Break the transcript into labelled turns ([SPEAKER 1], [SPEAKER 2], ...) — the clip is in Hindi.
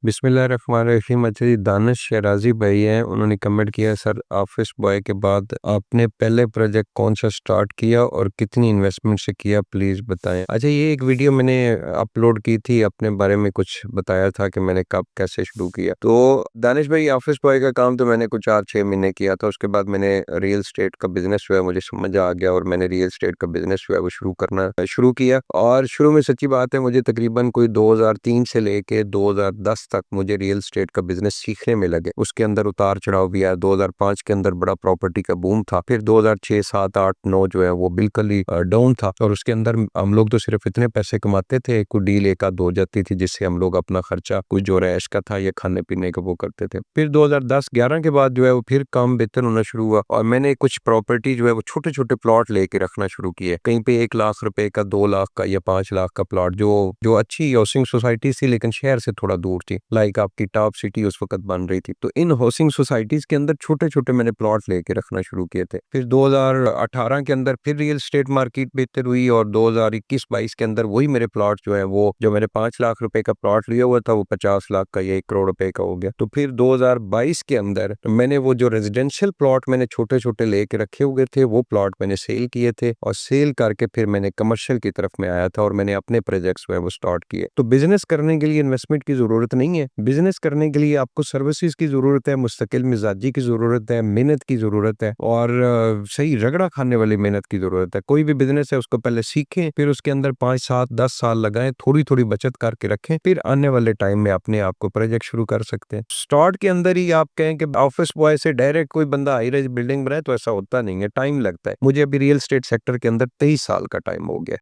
[SPEAKER 1] बिस्मिल्लाहिर्रहमानिर्रहीम। अच्छा जी, दानिश शराजी भाई हैं, उन्होंने कमेंट किया, सर ऑफिस बॉय के बाद आपने पहले प्रोजेक्ट कौन सा स्टार्ट किया और कितनी इन्वेस्टमेंट से किया, प्लीज़ बताएं। अच्छा, ये एक वीडियो मैंने अपलोड की थी, अपने बारे में कुछ बताया था कि मैंने कब कैसे शुरू किया। तो दानिश भाई, ऑफिस बॉय का काम तो मैंने कुछ 4-6 महीने किया था। उसके बाद मैंने रियल स्टेट का बिजनेस जो है मुझे समझ आ गया और मैंने रियल स्टेट का बिजनेस जो है वो शुरू करना शुरू किया। और शुरू में सच्ची बात है, मुझे तकरीबन कोई 2003 से लेके 2010 तक मुझे रियल एस्टेट का बिजनेस सीखने में लगे। उसके अंदर उतार चढ़ाव भी आया। 2005 के अंदर बड़ा प्रॉपर्टी का बूम था। फिर 2006, 7, 8, 9 जो है वो बिल्कुल ही डाउन था। और उसके अंदर हम लोग तो सिर्फ इतने पैसे कमाते थे, कोई डील एक आध हो जाती थी जिससे हम लोग अपना खर्चा कुछ जो रैश का था या खाने पीने का वो करते थे। फिर 2010-11 के बाद जो है वो फिर काम बेहतर होना शुरू हुआ और मैंने कुछ प्रॉपर्टी जो है वो छोटे छोटे प्लॉट लेके रखना शुरू किए। कहीं पे 1 लाख रुपए का, 2 लाख का या 5 लाख का प्लॉट, जो जो अच्छी हाउसिंग सोसाइटी थी लेकिन शहर से थोड़ा दूर थी। लाइक आपकी टॉप सिटी उस वक्त बन रही थी। तो इन हाउसिंग सोसाइटीज के अंदर छोटे छोटे मैंने प्लॉट लेके रखना शुरू किए थे। फिर 2018 के अंदर फिर रियल स्टेट मार्केट बेहतर हुई और 2021-22 के अंदर वही मेरे प्लॉट जो है वो, जो मैंने 5 लाख रुपए का प्लॉट लिया हुआ था, वो 50 लाख का या 1 करोड़ रुपए का हो गया। तो फिर 2022 के अंदर मैंने वो जो रेजिडेंशियल प्लॉट मैंने छोटे छोटे लेके रखे हुए थे, वो प्लॉट मैंने सेल किए थे और सेल करके फिर मैंने कमर्शियल की तरफ में आया था और मैंने अपने प्रोजेक्ट्स जो है वो स्टार्ट किए। तो बिजनेस करने के लिए इन्वेस्टमेंट की जरूरत नहीं है। बिजनेस करने के लिए आपको सर्विसेज की जरूरत है, मुस्तकिल मिजाजी की जरूरत है, मेहनत की जरूरत है और सही रगड़ा खाने वाली मेहनत की जरूरत है। कोई भी बिजनेस है उसको पहले सीखें, फिर उसके अंदर 5, 7, 10 साल लगाएं, थोड़ी थोड़ी बचत करके रखें, फिर आने वाले टाइम में अपने आप को प्रोजेक्ट शुरू कर सकते हैं। स्टार्ट के अंदर ही आप कहें कि ऑफिस बॉय से डायरेक्ट कोई बंदा हाई राइज बिल्डिंग बनाए, तो ऐसा होता नहीं है, टाइम लगता है। मुझे अभी रियल एस्टेट सेक्टर के अंदर 23 साल का टाइम हो गया।